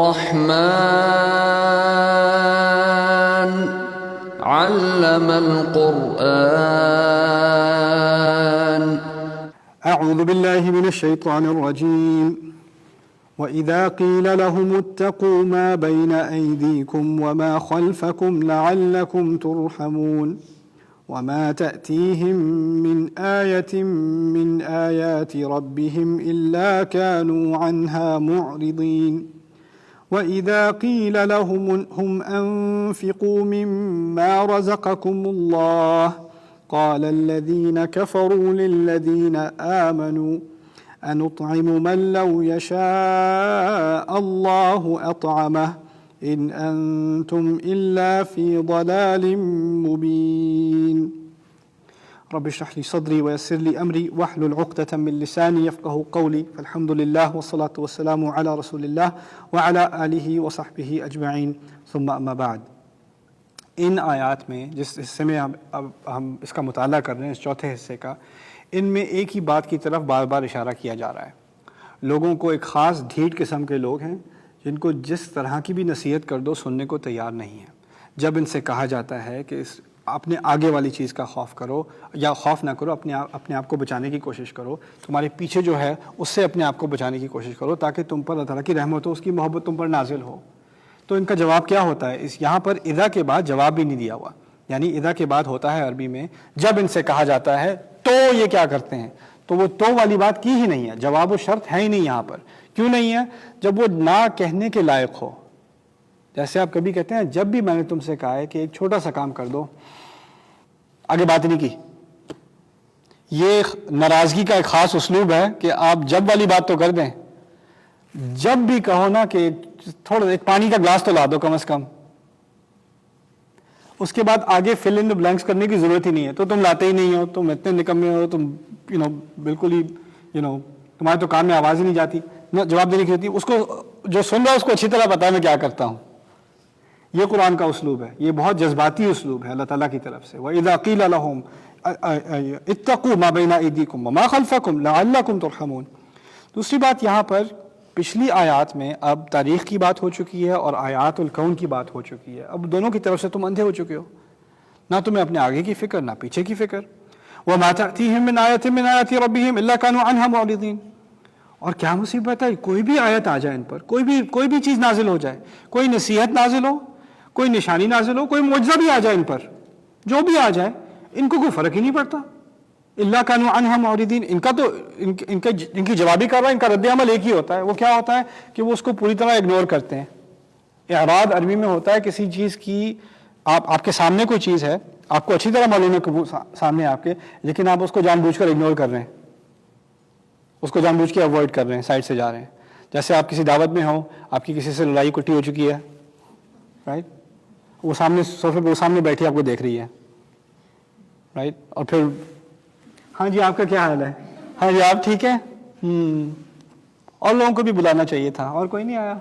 الرحمن علم القرآن. أعوذ بالله من الشيطان الرجيم. وإذا قيل لهم اتقوا ما بين أيديكم وما خلفكم لعلكم ترحمون وما تأتيهم من آية من آيات ربهم إلا كانوا عنها معرضين. وإذا قيل لهم هم أنفقوا مما رزقكم الله قال الذين كفروا للذين آمنوا أنطعم من لو يشاء الله أطعمه إن أنتم إلا في ضلال مبين. رب اشرح لي صدري ويسر لي أمري واحلل عقدة من لساني يفقهوا قولي. فالحمد لله والصلاة والسلام على رسول الله وعلى آله وصحبه أجمعين ثم أما بعد. ان آیات میں جس حصے میں ہم اس کا مطالعہ کر رہے ہیں، اس چوتھے حصے کا، ان میں ایک ہی بات کی طرف بار بار اشارہ کیا جا رہا ہے. لوگوں کو ایک خاص ڈھیٹ قسم کے لوگ ہیں جن کو جس طرح کی بھی نصیحت کر دو سننے کو تیار نہیں ہیں. جب ان سے کہا جاتا ہے کہ اپنے آگے والی چیز کا خوف کرو یا خوف نہ کرو، اپنے آپ کو بچانے کی کوشش کرو، تمہارے پیچھے جو ہے اس سے اپنے آپ کو بچانے کی کوشش کرو تاکہ تم پر اللہ تعالیٰ کی رحمت ہو، اس کی محبت تم پر نازل ہو. تو ان کا جواب کیا ہوتا ہے؟ یہاں پر اذا کے بعد جواب بھی نہیں دیا ہوا، یعنی اذا کے بعد ہوتا ہے عربی میں جب ان سے کہا جاتا ہے تو یہ کیا کرتے ہیں، تو وہ تو والی بات کی ہی نہیں ہے، جواب و شرط ہے ہی نہیں یہاں پر. کیوں نہیں ہے؟ جب وہ نہ کہنے کے لائق ہو. جیسے آپ کبھی کہتے ہیں جب بھی میں نے تم سے کہا ہے کہ ایک چھوٹا سا کام کر دو، آگے بات نہیں کی. یہ ناراضگی کا ایک خاص اسلوب ہے کہ آپ جب والی بات تو کر دیں، جب بھی کہو نا کہ تھوڑا ایک پانی کا گلاس تو لا دو کم از کم، اس کے بعد آگے فل ان بلینکس کرنے کی ضرورت ہی نہیں ہے. تو تم لاتے ہی نہیں ہو، تم اتنے نکمے ہو، تم بالکل ہی تمہارے تو کان میں آواز ہی نہیں جاتی، نہ جواب دینے کی ہوتی. اس کو جو سن رہا ہے اس کو اچھی طرح پتا ہے میں کیا کرتا ہوں. یہ قرآن کا اسلوب ہے، یہ بہت جذباتی اسلوب ہے اللہ تعالیٰ کی طرف سے. وَإِذَا قِيلَ لَهُمْ اتَّقُوا مَا بَيْنَ أَيْدِيكُمْ وَمَا خَلْفَكُمْ لَعَلَّكُمْ تُرْحَمُونَ. دوسری بات یہاں پر پچھلی آیات میں اب تاریخ کی بات ہو چکی ہے اور آیات الکون کی بات ہو چکی ہے. اب دونوں کی طرف سے تم اندھے ہو چکے ہو، نہ تمہیں اپنے آگے کی فکر نہ پیچھے کی فکر. وَمَا تَأْتِيهِم مِّنْ آيَةٍ مِّنْ آيَاتِ رَبِّهِمْ إِلَّا كَانُوا عَنْهَا مُعْرِضِينَ. اور کیا مصیبت ہے، کوئی بھی آیت آ جائے ان پر، کوئی بھی چیز نازل ہو جائے، کوئی نصیحت نازل ہو، کوئی نشانی نازل ہو، کوئی معجزہ بھی آ جائے ان پر، جو بھی آ جائے ان کو کوئی فرق ہی نہیں پڑتا. اللہ كانوا عنها معرضین. ان کا تو ان کی جوابی کارروائی، ان کا رد عمل ایک ہی ہوتا ہے. وہ کیا ہوتا ہے کہ وہ اس کو پوری طرح اگنور کرتے ہیں. اعراض عربی میں ہوتا ہے کسی چیز کی، آپ کے سامنے کوئی چیز ہے، آپ کو اچھی طرح معلوم ہے کہ وہ سامنے آپ کے، لیکن آپ اس کو جان بوجھ کر اگنور کر رہے ہیں، اس کو جان بوجھ کے اوائڈ کر رہے ہیں، سائڈ سے جا رہے ہیں. جیسے آپ کسی دعوت میں ہوں، آپ کی کسی سے لڑائی کٹی ہو چکی ہے، رائٹ، وہ سامنے صوفے پہ وہ سامنے بیٹھی آپ کو دیکھ رہی ہے، رائٹ، اور پھر ہاں جی آپ کا کیا حال ہے، ہاں جی آپ ٹھیک ہیں، اور لوگوں کو بھی بلانا چاہیے تھا اور کوئی نہیں آیا.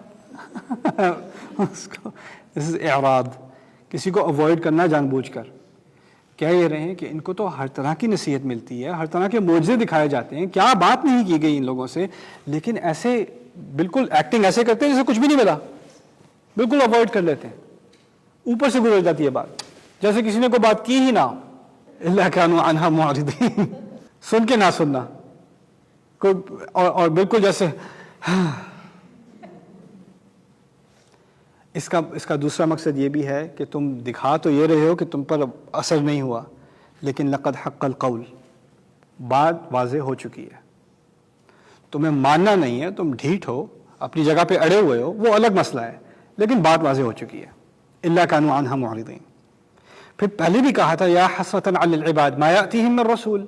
This is اعراض، کسی کو اوائڈ کرنا جان بوجھ کر. کہہ یہ رہے ہیں کہ ان کو تو ہر طرح کی نصیحت ملتی ہے، ہر طرح کے معجزے دکھائے جاتے ہیں، کیا بات نہیں کی گئی ان لوگوں سے، لیکن ایسے بالکل ایکٹنگ ایسے کرتے ہیں جیسے کچھ بھی نہیں ملا، بالکل اوائڈ کر لیتے ہیں، اوپر سے گزر جاتی ہے بات، جیسے کسی نے کوئی بات کی ہی نہ ہو. اللہ كانوا عنها معرضین، سن کے نہ سننا، اور بالکل جیسے اس کا دوسرا مقصد یہ بھی ہے کہ تم دکھا تو یہ رہے ہو کہ تم پر اثر نہیں ہوا، لیکن لقد حق القول، بات واضح ہو چکی ہے، تمہیں ماننا نہیں ہے، تم ڈھیٹ ہو، اپنی جگہ پہ اڑے ہوئے ہو، وہ الگ مسئلہ ہے، لیکن بات واضح ہو چکی ہے. الا كانوا عنها معرضین. پھر پہلے بھی کہا تھا یا حسرۃ علی العباد ما یاتیہم من رسول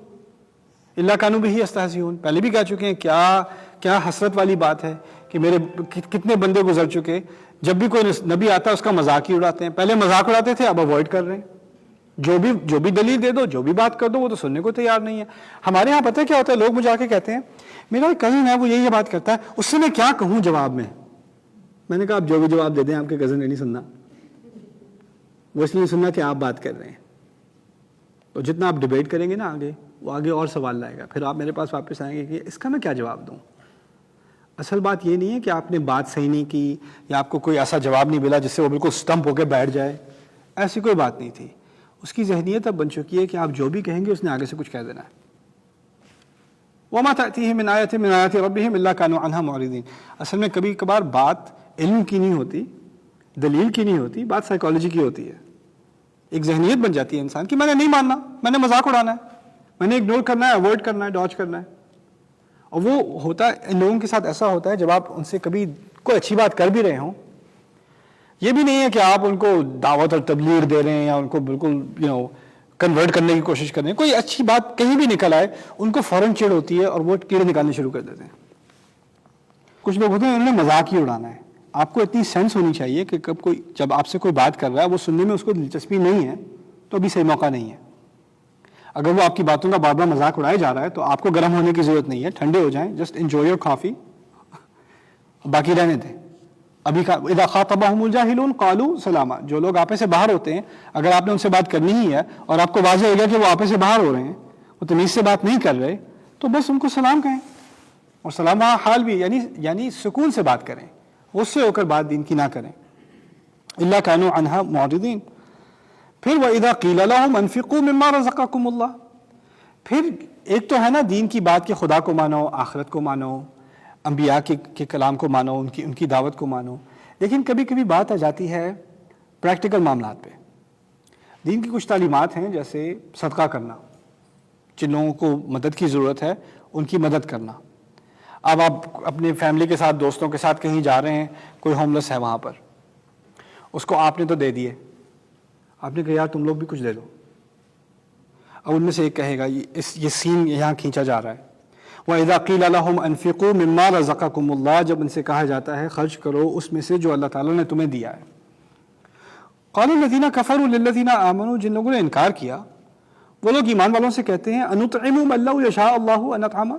الا كانوا به یستہزئون. پہلے بھی کہہ چکے ہیں کیا حسرت والی بات ہے کہ میرے کتنے بندے گزر چکے، جب بھی کوئی نبی آتا ہے اس کا مذاق ہی اڑاتے ہیں. پہلے مذاق اڑاتے تھے، اب اوائڈ کر رہے ہیں. جو بھی دلیل دے دو، جو بھی بات کر دو، وہ تو سننے کو تیار نہیں ہے. ہمارے ہاں پتہ ہے کیا ہوتا ہے، لوگ مجھے آ کے کہتے ہیں میرا کزن ہے وہ یہی بات کرتا ہے، اس سے میں کیا کہوں جواب میں. میں نے کہا آپ جو بھی جواب دے دیں، آپ کے کزن نے نہیں سننا، وہ اس لیے سننا کہ آپ بات کر رہے ہیں. تو جتنا آپ ڈیبیٹ کریں گے نا آگے، وہ آگے اور سوال لائے گا، پھر آپ میرے پاس واپس آئیں گے کہ اس کا میں کیا جواب دوں. اصل بات یہ نہیں ہے کہ آپ نے بات صحیح نہیں کی یا آپ کو کوئی ایسا جواب نہیں ملا جس سے وہ بالکل سٹمپ ہو کے بیٹھ جائے، ایسی کوئی بات نہیں تھی. اس کی ذہنیت اب بن چکی ہے کہ آپ جو بھی کہیں گے اس نے آگے سے کچھ کہہ دینا ہے. وَمَا تَأْتِيهِم مِّنْ آيَةٍ مِّنْ آيَاتِ رَبِّهِمْ إِلَّا كَانُوا عَنْهَا مُعْرِضِينَ. اصل میں کبھی کبھار بات علم کی نہیں ہوتی، دلیل کی نہیں ہوتی، بات سائیکالوجی کی ہوتی ہے. ایک ذہنیت بن جاتی ہے انسان کی میں نے نہیں ماننا، میں نے مذاق اڑانا ہے، میں نے اگنور کرنا ہے، اوائڈ کرنا ہے، ڈاج کرنا ہے. اور وہ ہوتا ہے ان لوگوں کے ساتھ ایسا ہوتا ہے جب آپ ان سے کبھی کوئی اچھی بات کر بھی رہے ہوں، یہ بھی نہیں ہے کہ آپ ان کو دعوت اور تبلیغ دے رہے ہیں یا ان کو بالکل کنورٹ کرنے کی کوشش کر رہے ہیں. کوئی اچھی بات کہیں بھی نکل آئے ان کو فوراً چڑ ہوتی ہے اور وہ کیڑے نکالنے شروع کر دیتے ہیں. کچھ لوگ ہوتے ہیں انہوں نے مذاق ہی اڑانا ہے. آپ کو اتنی سینس ہونی چاہیے کہ جب آپ سے کوئی بات کر رہا ہے وہ سننے میں اس کو دلچسپی نہیں ہے تو ابھی صحیح موقع نہیں ہے. اگر وہ آپ کی باتوں کا بار بار مذاق اڑایا جا رہا ہے تو آپ کو گرم ہونے کی ضرورت نہیں ہے، ٹھنڈے ہو جائیں، جسٹ انجوائے یور کافی، باقی رہنے دیں. ابھی اذا خاطبهم الجاهلون قالوا سلاما. جو لوگ آپے سے باہر ہوتے ہیں اگر آپ نے ان سے بات کرنی ہی ہے اور آپ کو واضح ہو گیا کہ وہ آپے سے باہر ہو رہے ہیں، وہ تمیز سے بات نہیں کر رہے، تو بس ان کو سلام کہیں. اور سلام وہاں حال بھی یعنی سکون سے بات کریں، غصے ہو کر بات دین کی نہ کریں. الا كانوا عنها معرضين. پھر وَإِذَا قِيلَ لَهُمْ أَنفِقُوا مِمَّا رَزَقَكُمُ اللَّهُ. پھر ایک تو ہے نا دین کی بات کہ خدا کو مانو، آخرت کو مانو، انبیاء کے کلام کو مانو، ان کی دعوت کو مانو. لیکن کبھی کبھی بات آ جاتی ہے پریکٹیکل معاملات پہ. دین کی کچھ تعلیمات ہیں جیسے صدقہ کرنا، جن لوگوں کو مدد کی ضرورت ہے ان کی مدد کرنا. اب آپ اپنے فیملی کے ساتھ، دوستوں کے ساتھ کہیں جا رہے ہیں، کوئی ہوملیس ہے وہاں پر، اس کو آپ نے تو دے دیے، آپ نے کہا یار تم لوگ بھی کچھ دے دو. اب ان میں سے ایک کہے گا یہ سین یہاں کھینچا جا رہا ہے. وَإِذَا قِيلَ لَهُمْ أَنفِقُوا مِمَّا رَزَقَكُمُ اللَّهُ. جب ان سے کہا جاتا ہے خرچ کرو اس میں سے جو اللہ تعالیٰ نے تمہیں دیا ہے. قَالَ الَّذِينَ كَفَرُوا لِلَّذِينَ آمَنُوا. جن لوگوں نے انکار کیا وہ لوگ ایمان والوں سے کہتے ہیں أَنُطْعِمُ مَن لَّوْ يَشَاءُ اللَّهُ أَنْ يُطْعِمَهُ.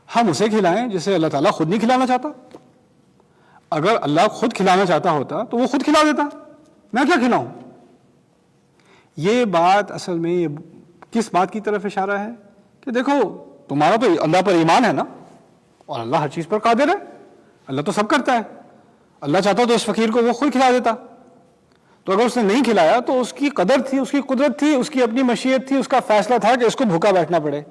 ہم اسے کھلائیں جسے اللہ تعالیٰ خود نہیں کھلانا چاہتا. اگر اللہ خود کھلانا چاہتا ہوتا تو وہ خود کھلا دیتا، میں کیا کھلاؤں. یہ بات اصل میں کس بات کی طرف اشارہ ہے کہ دیکھو تمہارا تو اللہ پر ایمان ہے نا، اور اللہ ہر چیز پر قادر ہے، اللہ تو سب کرتا ہے. اللہ چاہتا تو اس فقیر کو وہ خود کھلا دیتا. تو اگر اس نے نہیں کھلایا تو اس کی قدر تھی، اس کی قدرت تھی، اس کی اپنی مشیت تھی، اس کا فیصلہ تھا کہ اس کو بھوکا بیٹھنا پڑے.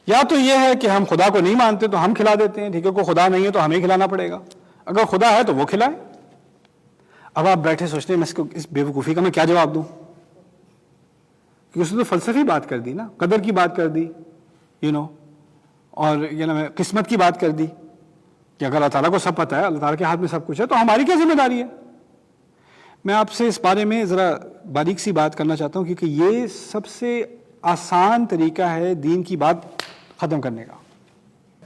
یا تو یہ ہے کہ ہم خدا کو نہیں مانتے تو ہم کھلا دیتے ہیں، ٹھیک ہے، کوئی خدا نہیں ہے تو ہمیں کھلانا پڑے گا. اگر خدا ہے تو وہ کھلائے. اب آپ بیٹھے سوچتے ہیں میں اس بے وقوفی کا میں کیا جواب دوں، کہ اس نے تو فلسفی بات کر دی نا، قدر کی بات کر دی، اور قسمت کی بات کر دی کہ اگر اللہ تعالیٰ کو سب پتہ ہے، اللہ تعالیٰ کے ہاتھ میں سب کچھ ہے تو ہماری کیا ذمہ داری ہے. میں آپ سے اس بارے میں ذرا باریک سی بات کرنا چاہتا ہوں کیونکہ یہ سب سے آسان طریقہ ہے دین کی بات ختم کرنے کا.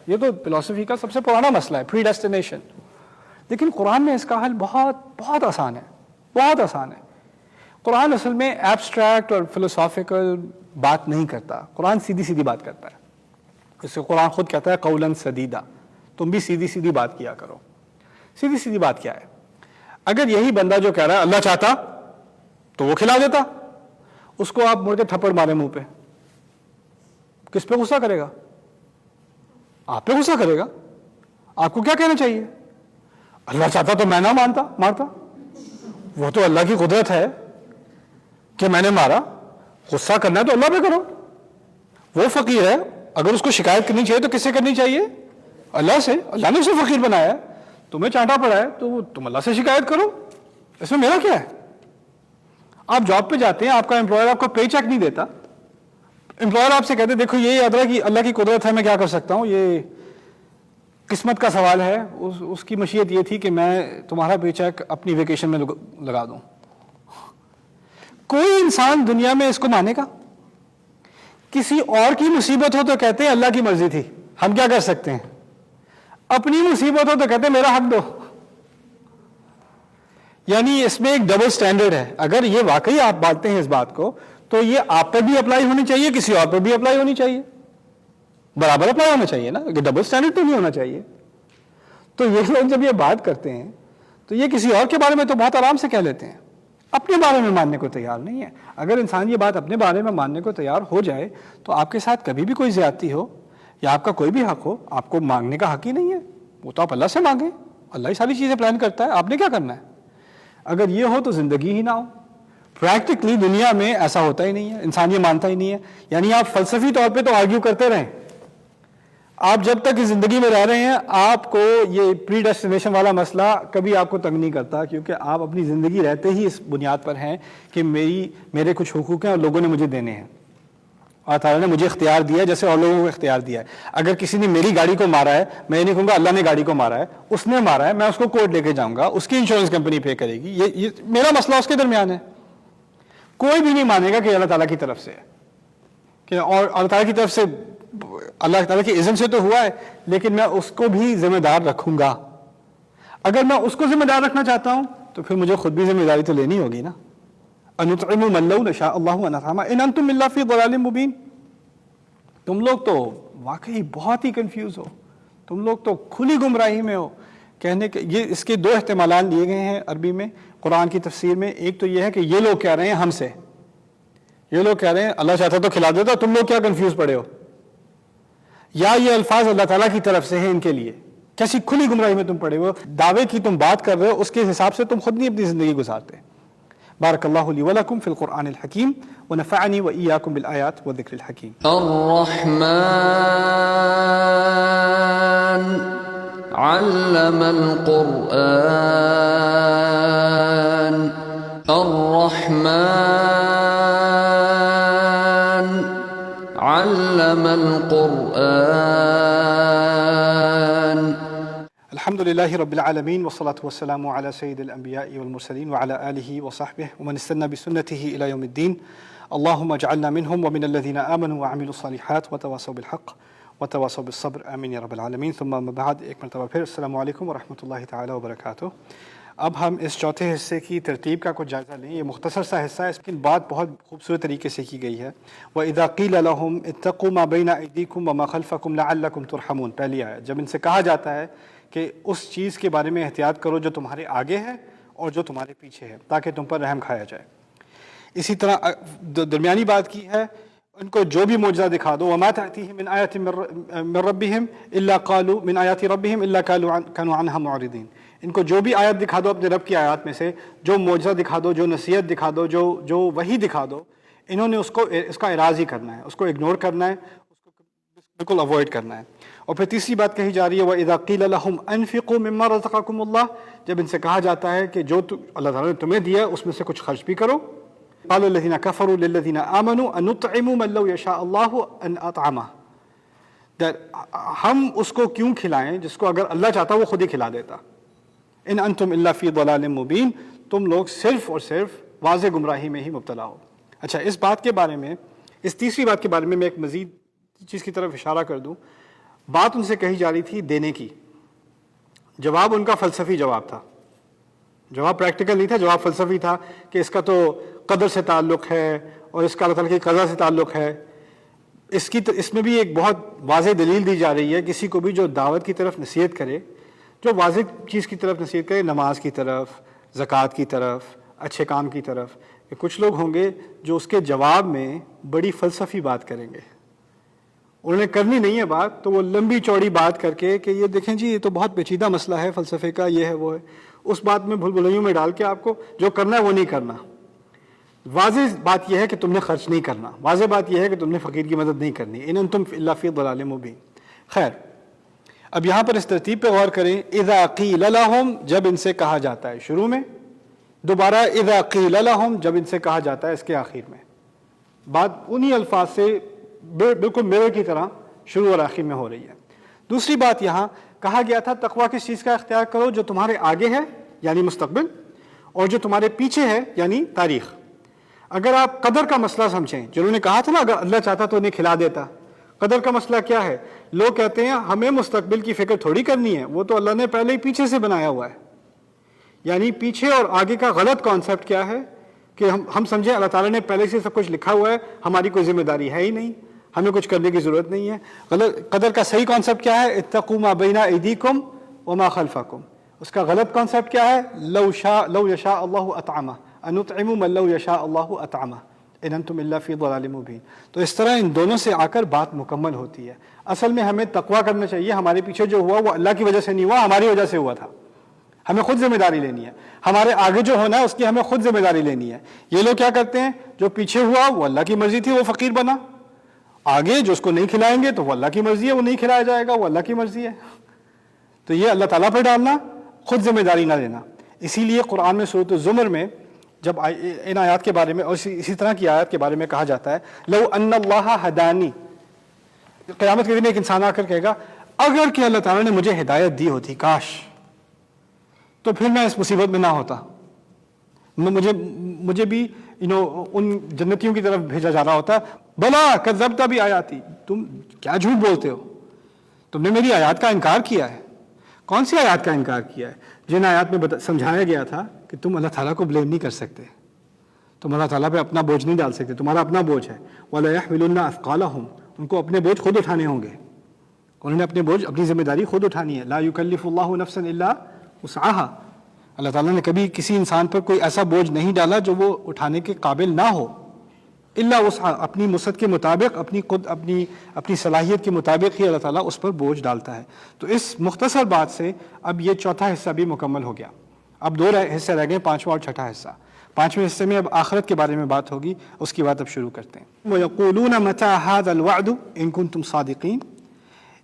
یہ تو فلسفی کا سب سے پرانا مسئلہ ہے، پری ڈیسٹینیشن. لیکن قرآن میں اس کا حل بہت بہت آسان ہے، بہت آسان ہے. قرآن اصل میں ایبسٹریکٹ اور فلسافیکل بات نہیں کرتا، قرآن سیدھی سیدھی بات کرتا ہے. اس سے قرآن خود کہتا ہے قولاً سدیدا، تم بھی سیدھی سیدھی بات کیا کرو. سیدھی سیدھی بات کیا ہے؟ اگر یہی بندہ جو کہہ رہا ہے اللہ چاہتا تو وہ کھلا دیتا، اس کو آپ مڑ کے تھپڑ مارے منہ پہ، کس پہ غصہ کرے گا؟ آپ پہ غصہ کرے گا. آپ کو کیا کہنا چاہیے؟ اللہ چاہتا تو میں نہ مارتا، وہ تو اللہ کی قدرت ہے کہ میں نے مارا. غصہ کرنا ہے تو اللہ پہ کرو. وہ فقیر ہے، اگر اس کو شکایت کرنی چاہیے تو کس سے کرنی چاہیے؟ اللہ سے. اللہ نے اسے فقیر بنایا ہے، تمہیں چانٹا پڑا ہے تو تم اللہ سے شکایت کرو، اس میں میرا کیا ہے؟ آپ جاب پہ جاتے ہیں، آپ کا امپلائر آپ کو پے چیک نہیں دیتا. امپلائر آپ سے کہتے دیکھو یہ اللہ کی قدرت ہے، میں کیا کر سکتا ہوں، یہ قسمت کا سوال ہے. اس کی مشیت یہ تھی کہ میں تمہارا پے چیک اپنی ویکیشن میں لگا دوں. کوئی انسان دنیا میں اس کو مانے گا؟ کسی اور کی مصیبت ہو تو کہتے ہیں اللہ کی مرضی تھی، ہم کیا کر سکتے ہیں. اپنی مصیبت ہو تو کہتے ہیں میرا حق دو. یعنی اس میں ایک ڈبل سٹینڈرڈ ہے. اگر یہ واقعی آپ مانتے ہیں اس بات کو تو یہ آپ پر بھی اپلائی ہونی چاہیے، کسی اور پر بھی اپلائی ہونی چاہیے، برابر اپلائی ہونا چاہیے نا، کہ ڈبل سٹینڈرڈ تو نہیں ہونا چاہیے. تو یہ لوگ جب یہ بات کرتے ہیں تو یہ کسی اور کے بارے میں تو بہت آرام سے کہہ لیتے ہیں، اپنے بارے میں ماننے کو تیار نہیں ہے. اگر انسان یہ بات اپنے بارے میں ماننے کو تیار ہو جائے تو آپ کے ساتھ کبھی بھی کوئی زیادتی ہو یا آپ کا کوئی بھی حق ہو، آپ کو مانگنے کا حق ہی نہیں ہے. وہ تو آپ اللہ سے مانگیں، اللہ ہی ساری چیزیں پلان کرتا ہے، آپ نے کیا کرنا ہے؟ اگر یہ ہو تو زندگی ہی نہ ہو۔ پریکٹیکلی دنیا میں ایسا ہوتا ہی نہیں ہے، انسان یہ مانتا ہی نہیں ہے۔ یعنی آپ فلسفی طور پہ تو آرگیو کرتے رہیں، آپ جب تک اس زندگی میں رہ رہے ہیں آپ کو یہ پری ڈیسٹینیشن والا مسئلہ کبھی آپ کو تنگ نہیں کرتا، کیونکہ آپ اپنی زندگی رہتے ہی اس بنیاد پر ہیں کہ میرے کچھ حقوق ہیں اور لوگوں نے مجھے دینے ہیں، اور تعالیٰ نے مجھے اختیار دیا ہے جیسے اور لوگوں کو اختیار دیا ہے۔ اگر کسی نے میری گاڑی کو مارا ہے، میں یہ نہیں کہوں گا اللہ نے گاڑی کو مارا ہے، اس نے مارا ہے، میں اس کو کورٹ لے کے جاؤں گا، اس کی انشورنس کمپنی پے کرے گی، یہ میرا مسئلہ اس کے درمیان ہے۔ کوئی بھی نہیں مانے گا کہ اللہ تعالیٰ کی طرف سے ہے، کہ اور اللہ تعالیٰ کی طرف سے اللہ تعالیٰ کی اذن سے تو ہوا ہے، لیکن میں اس کو بھی ذمہ دار رکھوں گا۔ اگر میں اس کو ذمہ دار رکھنا چاہتا ہوں تو پھر مجھے خود بھی ذمہ داری تو لینی ہوگی نا۔ اَنُطْعِمُ مَن لَّوْ نَشَاءُ اللَّهُ أَنْ نُطْعِمَهُ إِنْ أَنْتُمْ إِلَّا فِي ضَلَالٍ مُّبِينٍ۔ تم لوگ تو واقعی بہت ہی کنفیوز ہو، تم لوگ تو کھلی گمراہی میں ہو۔ کہنے کے یہ اس کے دو احتمالات لیے گئے ہیں عربی میں قرآن کی تفسیر میں۔ ایک تو یہ ہے کہ یہ لوگ کہہ رہے ہیں ہم سے، یہ لوگ کہہ رہے ہیں اللہ چاہتا تو کھلا دیتا، تم لوگ کیا کنفیوز پڑے ہو، یا یہ الفاظ اللہ تعالیٰ کی طرف سے ہیں ان کے لیے۔ کیسی کھلی گمراہی میں تم پڑے ہو، دعوے کی تم بات کر رہے ہو، اس کے حساب سے تم خود نہیں اپنی زندگی گزارتے۔ بارک اللہ لی ولکم فی القرآن الحکیم ونفعنی وإیاکم بالآیات والذکر الحکیم۔ الرحمن علم القرآن، الرحمن علم القرآن۔ الحمد للہ رب العالمین والصلاة والسلام علی سید الانبیاء والمرسلین وعلی آلہ وصحبہ ومن استنى بسنتہ الی یوم الدین۔ اللہم اجعلنا منہم ومن الذین آمنوا وعملوا الصالحات وتواصوا بالحق وتواصوا بالصبر، آمین یا رب العالمین۔ ثم اما بعد، ایک مرتبہ پھر السلام علیکم ورحمۃ اللہ تعالی وبرکاتہ۔ اب ہم اس چوتھے حصے کی ترتیب کا کچھ جائزہ لیں۔ یہ مختصر سا حصہ ہے، اس کی بات بہت خوبصورت طریقے سے کی گئی ہے۔ وَإِذَا قِيلَ لَهُمْ اتَّقُوا مَا بَيْنَ أَيْدِيكُمْ وَمَا خَلْفَكُمْ لَعَلَّكُمْ تُرْحَمُونَ، پہلی آیت۔ جب ان سے کہا جاتا ہے کہ اس چیز کے بارے میں احتیاط کرو جو تمہارے آگے ہے اور جو تمہارے پیچھے ہے، تاکہ تم پر رحم کھایا جائے۔ اسی طرح درمیانی بات کی ہے، ان کو جو بھی معجزہ دکھا دو، وَمَا تَأْتِيهِم مِّنْ آيَةٍ مِّن رَّبِّهِمْ إِلَّا قَالُوا مِنْ آيَاتِ رَبِّهِمْ إِلَّا كَانُوا عَنْهَا مُعْرِضِينَ۔ ان کو جو بھی آیت دکھا دو اپنے رب کی آیات میں سے، جو معجزہ دکھا دو، جو نصیحت دکھا دو، جو وحی دکھا دو، انہوں نے اس کا اعراض ہی کرنا ہے، اس کو اگنور کرنا ہے، اس کو بالکل اوائڈ کرنا ہے۔ اور پھر تیسری بات کہی جا رہی ہے وَإِذَا قِيلَ لَهُمْ أَنفِقُوا مِمَّا رَزَقَكُمُ اللَّهُ، جب ان سے کہا جاتا ہے کہ جو اللہ تعالیٰ نے تمہیں دیا اس میں سے کچھ خرچ بھی کرو۔ قَالَ الَّذِينَ كَفَرُوا لِلَّذِينَ آمَنُوا أَنُطْعِمُ مَن لَّوْ يَشَاءُ اللَّهُ أَنْ أَطْعَمَهُ، ہم اس کو کیوں کھلائیں جس کو اگر اللہ چاہتا وہ خود ہی کھلا دیتا۔ ان انتم الا فی ضلال مبین، تم لوگ صرف اور صرف واضح گمراہی میں ہی مبتلا ہو۔ اچھا، اس بات کے بارے میں، اس تیسری بات کے بارے میں ایک مزید چیز کی طرف اشارہ کر دوں۔ بات ان سے کہی جا رہی تھی دینے کی، جواب ان کا فلسفی جواب تھا، جواب پریکٹیکل نہیں تھا، جواب فلسفی تھا کہ اس کا تو قدر سے تعلق ہے اور اس کا اللہ تعالیٰ کی قضا سے تعلق ہے۔ اس میں بھی ایک بہت واضح دلیل دی جا رہی ہے، کسی کو بھی جو دعوت کی طرف نصیحت کرے، جو واضح چیز کی طرف نصیحت کرے، نماز کی طرف، زکوٰۃ کی طرف، اچھے کام کی طرف، کہ کچھ لوگ ہوں گے جو اس کے جواب میں بڑی فلسفی بات کریں گے۔ انہوں نے کرنی نہیں ہے بات تو وہ لمبی چوڑی بات کر کے کہ یہ دیکھیں جی یہ تو بہت پیچیدہ مسئلہ ہے فلسفے کا، یہ ہے وہ ہے، اس بات میں بھول بھلائیوں میں ڈال کے آپ کو جو کرنا ہے وہ نہیں کرنا۔ واضح بات یہ ہے کہ تم نے خرچ نہیں کرنا، واضح بات یہ ہے کہ تم نے فقیر کی مدد نہیں کرنی۔ ان انتم الا فی ضلال مبین۔ خیر، اب یہاں پر اس ترتیب پہ غور کریں۔ اذا قیل لہم، جب ان سے کہا جاتا ہے شروع میں، دوبارہ اذا قیل لہم جب ان سے کہا جاتا ہے اس کے آخر میں۔ بات انہی الفاظ سے بالکل میرر کی طرح شروع اور آخر میں ہو رہی ہے۔ دوسری بات، یہاں کہا گیا تھا تقویٰ کس چیز کا اختیار کرو، جو تمہارے آگے ہے یعنی مستقبل، اور جو تمہارے پیچھے ہے یعنی تاریخ۔ اگر آپ قدر کا مسئلہ سمجھیں، جنہوں نے کہا تھا نا اگر اللہ چاہتا تو انہیں کھلا دیتا، قدر کا مسئلہ کیا ہے؟ لوگ کہتے ہیں ہمیں مستقبل کی فکر تھوڑی کرنی ہے، وہ تو اللہ نے پہلے ہی پیچھے سے بنایا ہوا ہے۔ یعنی پیچھے اور آگے کا غلط کانسیپٹ کیا ہے کہ ہم سمجھیں اللہ تعالیٰ نے پہلے سے سب کچھ لکھا ہوا ہے، ہماری کوئی ذمہ داری ہے ہی نہیں، ہمیں کچھ کرنے کی ضرورت نہیں ہے۔ قدر کا صحیح کانسیپٹ کیا ہے؟ اتقوا ما بین ایدیکم وما خلفکم۔ اس کا غلط کانسیپٹ کیا ہے؟ لو یشاء اللہ اطعمہ، انطعم من لو یشاء اللہ اطعمہ۔ ان انتم الا فی ضلال مبین. تو اس طرح ان دونوں سے آ کر بات مکمل ہوتی ہے. اصل میں ہمیں تقویٰ کرنا چاہیے. ہمارے پیچھے جو ہوا وہ اللہ کی وجہ سے نہیں ہوا، ہماری وجہ سے ہوا تھا. ہمیں خود ذمہ داری لینی ہے. ہمارے آگے جو ہونا ہے اس کی ہمیں خود ذمہ داری لینی ہے. یہ لوگ کیا کرتے ہیں، جو پیچھے ہوا وہ اللہ کی مرضی تھی، وہ فقیر بنا. آگے جو اس کو نہیں کھلائیں گے تو وہ اللہ کی مرضی ہے، وہ نہیں کھلایا جائے گا، وہ اللہ کی مرضی ہے. تو یہ اللہ تعالیٰ پہ ڈالنا، خود ذمہ داری نہ لینا. اسی لیے قرآن میں سورۃ الزمر میں جب ان آیات کے بارے میں اور اسی طرح کی آیات کے بارے میں کہا جاتا ہے لو ان اللہ ہدانی، قیامت کے دن ایک انسان آ کر کہے گا اگر کہ اللہ تعالیٰ نے مجھے ہدایت دی ہوتی کاش، تو پھر میں اس مصیبت میں نہ ہوتا، مجھے بھی ان جنتیوں کی طرف بھیجا جا رہا ہوتا. بلا کذبت بھی آیاتی، تم کیا جھوٹ بولتے ہو، تم نے میری آیات کا انکار کیا ہے. کون سی آیات کا انکار کیا ہے؟ جن آیات میں سمجھایا گیا تھا کہ تم اللہ تعالیٰ کو بلیم نہیں کر سکتے، تم اللہ تعالیٰ پہ اپنا بوجھ نہیں ڈال سکتے، تمہارا اپنا بوجھ ہے. وَلَا يَحْمِلُنَّ أَثْقَالَهُمْ، ان کو اپنے بوجھ خود اٹھانے ہوں گے، انہوں نے اپنے بوجھ، اپنی ذمہ داری خود اٹھانی ہے. لا يكلف الله نفسا الا وسعها، اللہ تعالیٰ نے کبھی کسی انسان پر کوئی ایسا بوجھ نہیں ڈالا جو وہ اٹھانے کے قابل نہ ہو. الا وسعها، اپنی وسعت کے مطابق، اپنی صلاحیت کے مطابق ہی اللہ تعالیٰ اس پر بوجھ ڈالتا ہے. تو اس مختصر بات سے اب یہ چوتھا حصہ بھی مکمل ہو گیا. اب دو حصے رہ گئے، پانچواں اور چھٹا حصہ. پانچویں حصے میں اب آخرت کے بارے میں بات ہوگی، اس کی بات اب شروع کرتے ہیں. وَيَقُولُونَ مَتَىٰ هَٰذَا الْوَعْدُ إِن كُنتُمْ صَادِقِينَ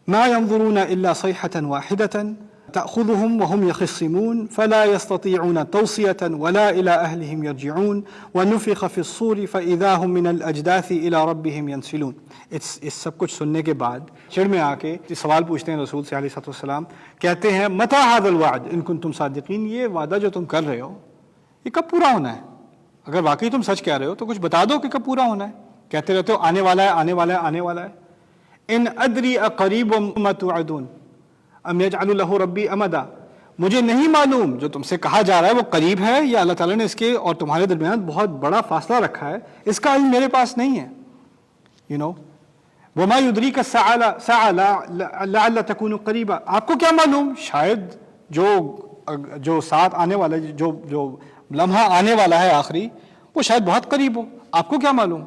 مَا يَنظُرُونَ إِلَّا صَيْحَةً وَاحِدَةً تأخذهم وهم يخصمون فلا يستطيعون توصية ولا إلى أهلهم يرجعون ونفخ في الصور فإذا هم من الأجداث إلى ربهم ينسلون. اس سب کچھ سننے کے بعد چڑ میں آ کے سوال پوچھتے ہیں رسول سے علیہ السلام، کہتے ہیں متى هذا الوعد ان كنتم صادقين، یہ وعدہ جو تم کر رہے ہو یہ کب پورا ہونا ہے؟ اگر واقعی تم سچ کہہ رہے ہو تو کچھ بتا دو کہ کب پورا ہونا ہے. کہتے رہتے ہو آنے والا ہے، آنے والا ہے، آنے والا ہے. ان ادری اقریب ما توعدون ام یجعل لہ ربی امدا، مجھے نہیں معلوم جو تم سے کہا جا رہا ہے وہ قریب ہے یا اللہ تعالیٰ نے اس کے اور تمہارے درمیان بہت بڑا فاصلہ رکھا ہے، اس کا علم میرے پاس نہیں ہے. وما یدریک الساعۃ لعل تکون قریبا، آپ کو کیا معلوم شاید جو ساتھ آنے والا، جو لمحہ آنے والا ہے آخری، وہ شاید بہت قریب ہو، آپ کو کیا معلوم.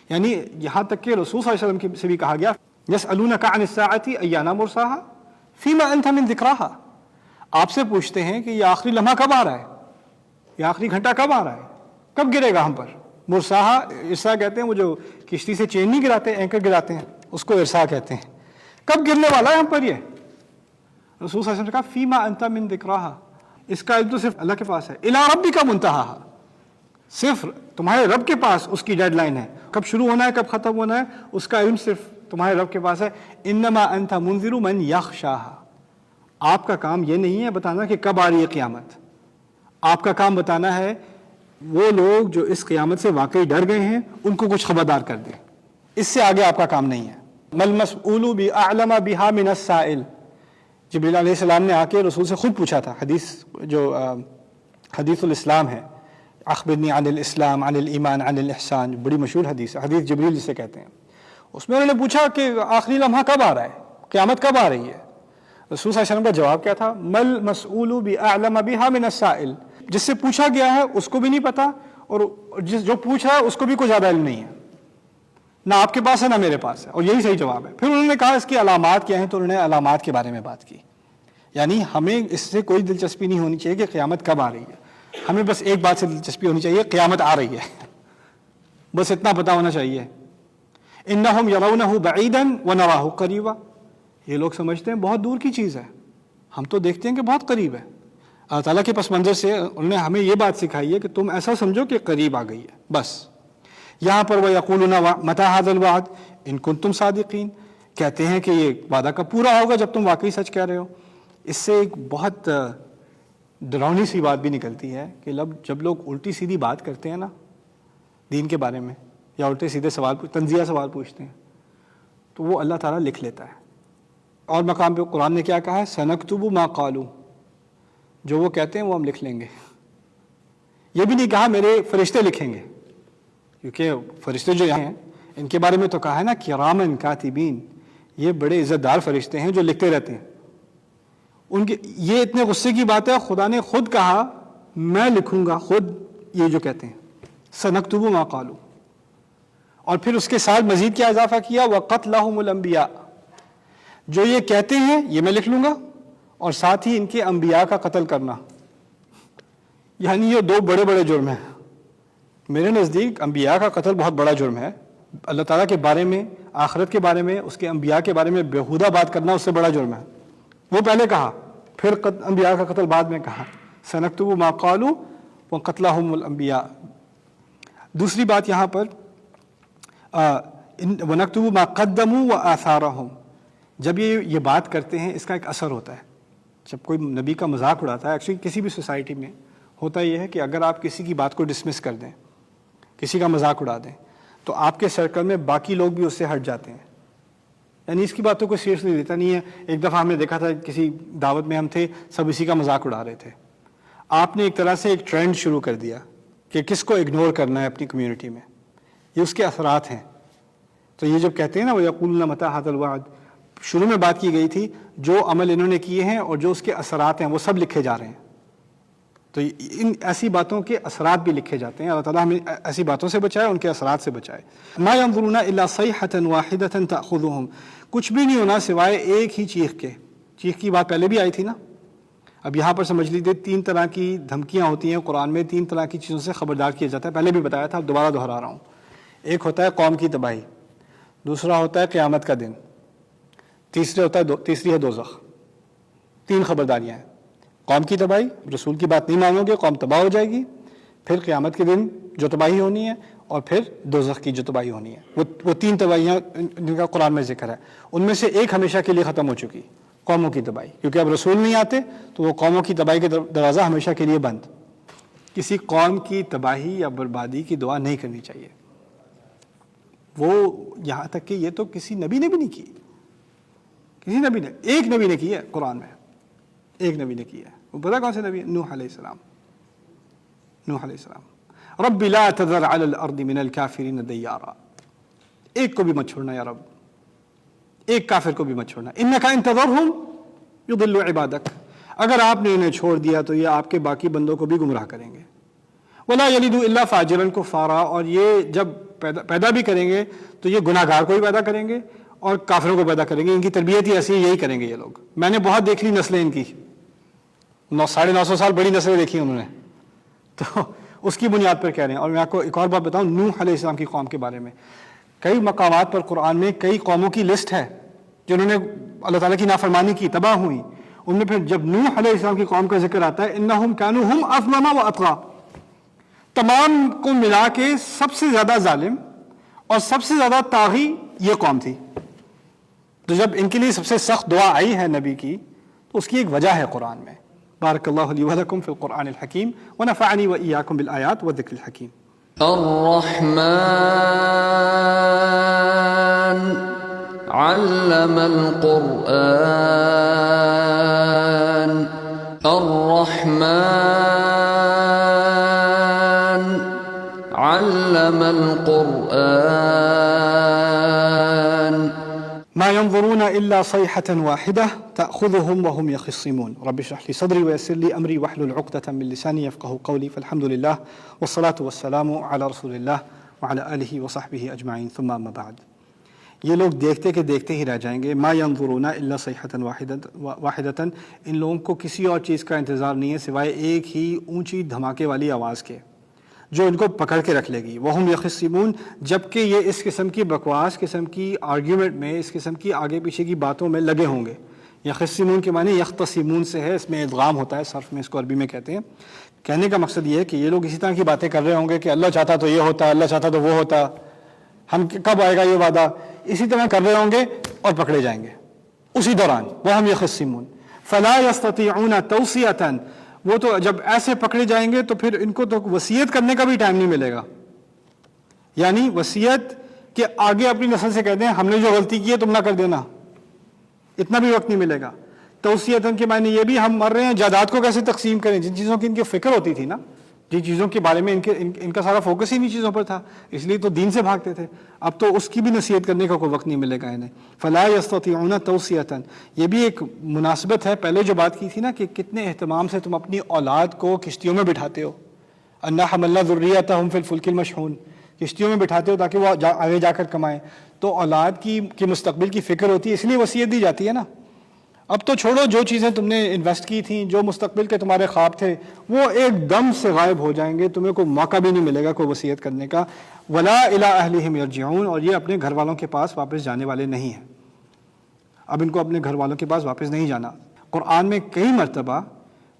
یعنی یہاں تک کہ رسول صلی اللہ علیہ وسلم سے بھی کہا گیا یسألونک عن الساعۃ ایان مرساہا فیما انت من ذکراہا، آپ سے پوچھتے ہیں کہ یہ آخری لمحہ کب آ رہا ہے، یہ آخری گھنٹہ کب آ رہا ہے، کب گرے گا ہم پر. مرساہا ارسا کہتے ہیں وہ جو کشتی سے چین نہیں گراتے، اینکر گراتے ہیں، اس کو ارسا کہتے ہیں. کب گرنے والا ہے ہم پر یہ؟ رسول صلی اللہ علیہ وسلم نے کہا فیما انت من ذکراہا، اس کا علم تو صرف اللہ کے پاس ہے. الی ربک منتہاہا، صرف تمہارے رب کے پاس اس کی ڈیڈ لائن ہے، کب شروع ہونا ہے کب ختم ہونا ہے اس کا علم صرف تمہارے رب کے پاس ہے. انما انت منذر من یخشاہا، آپ کا کام یہ نہیں ہے بتانا کہ کب آ رہی ہے قیامت، آپ کا کام بتانا ہے وہ لوگ جو اس قیامت سے واقعی ڈر گئے ہیں ان کو کچھ خبردار کر دیں. اس سے آگے آپ کا کام نہیں ہے. مل مسئول بأعلم بها من السائل، جبریل علیہ السلام نے آ کے رسول سے خود پوچھا تھا. حدیث جو حدیث الاسلام ہے، اخبرنی عن الاسلام عن الایمان عن الاحسان، بڑی مشہور حدیث ہے، حدیث جبریل جسے کہتے ہیں. اس میں انہوں نے پوچھا کہ آخری لمحہ کب آ رہا ہے، قیامت کب آ رہی ہے. رسول صلی اللہ علیہ وسلم کا جواب کیا تھا؟ مل مسئول بأعلم بها من السائل، جس سے پوچھا گیا ہے اس کو بھی نہیں پتا، اور جو پوچھ رہا ہے اس کو بھی کوئی زیادہ علم نہیں ہے، نہ آپ کے پاس ہے نہ میرے پاس ہے، اور یہی صحیح جواب ہے. پھر انہوں نے کہا اس کی علامات کیا ہیں، تو انہوں نے علامات کے بارے میں بات کی. یعنی ہمیں اس سے کوئی دلچسپی نہیں ہونی چاہیے کہ قیامت کب آ رہی ہے، ہمیں بس ایک بات سے دلچسپی ہونی چاہیے، قیامت آ رہی ہے، بس اتنا پتا ہونا چاہیے. انہم یرونہ بعیدا ونراہ قریبا، یہ لوگ سمجھتے ہیں بہت دور کی چیز ہے، ہم تو دیکھتے ہیں کہ بہت قریب ہے. اللہ تعالیٰ کے پس منظر سے انہوں نے ہمیں یہ بات سکھائی ہے کہ تم ایسا سمجھو کہ قریب آ گئی ہے بس. یہاں پر وَيَقُولُونَ مَتَىٰ هَٰذَا الْوَعْدُ إِن كُنتُمْ صَادِقِينَ، کہتے ہیں کہ یہ وعدہ کب پورا ہوگا جب تم واقعی سچ کہہ رہے ہو. اس سے ایک بہت ڈراؤنی سی بات بھی نکلتی ہے کہ جب لوگ الٹی سیدھی بات کرتے ہیں نا دین کے بارے میں، یا الٹے سیدھے سوال تنزیہ سوال پوچھتے ہیں، تو وہ اللہ تعالیٰ لکھ لیتا ہے. اور مقام پہ قرآن نے کیا کہا ہے؟ سَنَكْتُبُ مَا قَالُوا، جو وہ کہتے ہیں وہ ہم لکھ لیں گے. یہ بھی نہیں کہا میرے فرشتے لکھیں گے، کیونکہ فرشتے جو یہاں ہیں ان کے بارے میں تو کہا ہے نا کِرَامًا کاتبین، یہ بڑے عزت دار فرشتے ہیں جو لکھتے رہتے ہیں. ان کے یہ اتنے غصے کی بات ہے، خدا نے خود کہا میں لکھوں گا، خود یہ جو کہتے ہیں سَنَكْتُبُ مَا قَالُوا، اور پھر اس کے ساتھ مزید کیا اضافہ کیا وَقَتْلَهُمُ الْأَنْبِيَاءَ، جو یہ کہتے ہیں یہ میں لکھ لوں گا، اور ساتھ ہی ان کے انبیاء کا قتل کرنا. یعنی یہ دو بڑے بڑے جرم ہیں. میرے نزدیک انبیاء کا قتل بہت بڑا جرم ہے. اللہ تعالیٰ کے بارے میں، آخرت کے بارے میں، اس کے انبیاء کے بارے میں بیہودہ بات کرنا اس سے بڑا جرم ہے. وہ پہلے کہا، پھر انبیاء کا قتل بعد میں کہا. سَنَكْتُبُ مَا قَالُوا وَقَتْلَهُمُ الْأَنْبِيَاءَ. دوسری بات یہاں پر وَنَكْتُبُ مَا قَدَّمُوا وَآثَارَهُمْ. جب یہ بات کرتے ہیں اس کا ایک اثر ہوتا ہے. جب کوئی نبی کا مذاق اڑاتا ہے، ایکچولی کسی بھی سوسائٹی میں ہوتا یہ ہے کہ اگر آپ کسی کی بات کو ڈسمس کر دیں، کسی کا مذاق اڑا دیں، تو آپ کے سرکل میں باقی لوگ بھی اس سے ہٹ جاتے ہیں. یعنی اس کی باتوں کو سیریسلی لیتا نہیں ہے. ایک دفعہ ہم نے دیکھا تھا، کسی دعوت میں ہم تھے، سب اسی کا مذاق اڑا رہے تھے. آپ نے ایک طرح سے ایک ٹرینڈ شروع کر دیا کہ کس کو اگنور کرنا ہے اپنی کمیونٹی میں. یہ اس کے اثرات ہیں. تو یہ جب کہتے ہیں نا وَيَقُولُونَ مَتَىٰ هَٰذَا الْوَعْدُ، شروع میں بات کی گئی تھی جو عمل انہوں نے کیے ہیں اور جو اس کے اثرات ہیں وہ سب لکھے جا رہے ہیں. تو ان ایسی باتوں کے اثرات بھی لکھے جاتے ہیں. اللہ تعالیٰ ہمیں ایسی باتوں سے بچائے، ان کے اثرات سے بچائے. مَا يَنظُرُونَ إِلَّا صَيْحَةً وَاحِدَةً تَأْخُذُهُمْ. کچھ بھی نہیں ہونا سوائے ایک ہی چیخ کے. چیخ کی بات پہلے بھی آئی تھی نا. اب یہاں پر سمجھ لیجیے 3 طرح کی دھمکیاں ہوتی ہیں قرآن میں، 3 طرح کی چیزوں سے خبردار کیا جاتا ہے. پہلے بھی بتایا تھا، اب دوبارہ دہرا رہا ہوں. ایک ہوتا ہے قوم کی تباہی، دوسرا ہوتا ہے قیامت کا دن، تیسری ہے دوزخ. 3 خبرداریاں ہیں. قوم کی تباہی، رسول کی بات نہیں مانو گے قوم تباہ ہو جائے گی، پھر قیامت کے دن جو تباہی ہونی ہے، اور پھر دوزخ کی جو تباہی ہونی ہے. وہ 3 تباہیاں جن کا قرآن میں ذکر ہے. ان میں سے ایک ہمیشہ کے لیے ختم ہو چکی، قوموں کی تباہی. کیونکہ اب رسول نہیں آتے تو وہ قوموں کی تباہی کا دروازہ ہمیشہ کے لیے بند. کسی قوم کی تباہی یا بربادی کی دعا نہیں کرنی چاہیے. وہ یہاں تک کہ یہ تو کسی نبی نے بھی نہیں کی. کسی نبی نے، ایک نبی نے کی ہے قرآن میں، ایک نبی نے کی ہے. وہ پتا کون سے نبی ہے؟ نوح علیہ السلام. نوح علیہ السلام رب لا تذر علی الارض من الکافرین دیارا. ایک کو بھی مت چھوڑنا یا رب، ایک کافر کو بھی مت چھوڑنا. انک ان تذرہم یضلوا عبادک. اگر آپ نے انہیں چھوڑ دیا تو یہ آپ کے باقی بندوں کو بھی گمراہ کریں گے. ولا یلدوا الا فاجرا کفارا. اور یہ جب پیدا بھی کریں گے تو یہ گناہ گار کو بھی پیدا کریں گے اور کافروں کو پیدا کریں گے. ان کی تربیت ہی ایسی ہے، یہی کریں گے یہ لوگ. میں نے بہت دیکھ لی نسلیں ان کی، 950 سال بڑی نسلیں دیکھی انہوں نے. تو اس کی بنیاد پر کہہ رہے ہیں. اور میں آپ کو ایک اور بات بتاؤں نوح علیہ السلام کی قوم کے بارے میں. کئی مقامات پر قرآن میں کئی قوموں کی لسٹ ہے جنہوں نے اللہ تعالیٰ کی نافرمانی کی، تباہ ہوئی. ان میں پھر جب نوح علیہ السلام کی قوم کا ذکر آتا ہے انہم کانوا ہم اظلم و اطغیٰ، تمام کو ملا کے سب سے زیادہ ظالم اور سب سے زیادہ طاغی یہ قوم تھی. تو جب ان کے لیے سب سے سخت دعا آئی ہے نبی کی تو اس کی ایک وجہ ہے قرآن میں. بارک اللہ لی و لکم فی القرآن الحکیم ونفعنی و ایاکم بالآیات والذکر الحکیم. الرحمن علم القرآن. الرحمن علم القرآن. ما ينظرون إلا صيحة واحدة تأخذهم وهم يخصمون. رب اشرح لي صدري ويسر لي أمري واحلل عقدة من لساني يفقهوا قولي. فالحمد لله والصلاة والسلام على رسول الله وعلى آله وصحبه أجمعين. ثم أما بعد. یہ لوگ دیکھتے کہ دیکھتے ہی رہ جائیں گے. ما ينظرون إلا صيحة واحدة. ان لوگوں کو کسی اور چیز کا انتظار نہیں ہے سوائے ایک ہی اونچی دھماکے والی آواز کے جو ان کو پکڑ کے رکھ لے گی. وہم یخصمون. جبکہ یہ اس قسم کی بکواس قسم کی آرگیومنٹ میں، اس قسم کی آگے پیچھے کی باتوں میں لگے ہوں گے. یخصمون کے معنی یختصمون سے ہے، اس میں ادغام ہوتا ہے، صرف میں اس کو عربی میں کہتے ہیں. کہنے کا مقصد یہ ہے کہ یہ لوگ اسی طرح کی باتیں کر رہے ہوں گے کہ اللہ چاہتا تو یہ ہوتا، اللہ چاہتا تو وہ ہوتا، ہم کب آئے گا یہ وعدہ. اسی طرح کر رہے ہوں گے اور پکڑے جائیں گے اسی دوران. وہم یخصمون فلا یستطیعون توصیۃ. وہ تو جب ایسے پکڑے جائیں گے تو پھر ان کو تو وصیت کرنے کا بھی ٹائم نہیں ملے گا. یعنی وصیت کہ آگے اپنی نسل سے کہتے ہیں ہم نے جو غلطی کی ہے تم نہ کر دینا، اتنا بھی وقت نہیں ملے گا. توصیتاً کے معنی یہ بھی ہم مر رہے ہیں جائیداد کو کیسے تقسیم کریں. جن چیزوں کی ان کی فکر ہوتی تھی نا، جن چیزوں کے بارے میں ان کا سارا فوکس ہی انہیں چیزوں پر تھا، اس لیے تو دین سے بھاگتے تھے. اب تو اس کی بھی نصیحت کرنے کا کوئی وقت نہیں ملے گا انہیں. فلا یستطیعون توصیۃ. یہ بھی ایک مناسبت ہے پہلے جو بات کی تھی نا کہ کتنے اہتمام سے تم اپنی اولاد کو کشتیوں میں بٹھاتے ہو. انا حملنا ذریتہم فی الفلک المشحون. کشتیوں میں بٹھاتے ہو تاکہ وہ آگے جا کر کمائیں. تو اولاد کی مستقبل کی فکر ہوتی ہے، اس لیے وصیت دی جاتی ہے نا. اب تو چھوڑو، جو چیزیں تم نے انویسٹ کی تھیں، جو مستقبل کے تمہارے خواب تھے، وہ ایک دم سے غائب ہو جائیں گے، تمہیں کوئی موقع بھی نہیں ملے گا کوئی وصیت کرنے کا. ولا الی اہلہم یرجعون، اور یہ اپنے گھر والوں کے پاس واپس جانے والے نہیں ہیں. اب ان کو اپنے گھر والوں کے پاس واپس نہیں جانا. قرآن میں کئی مرتبہ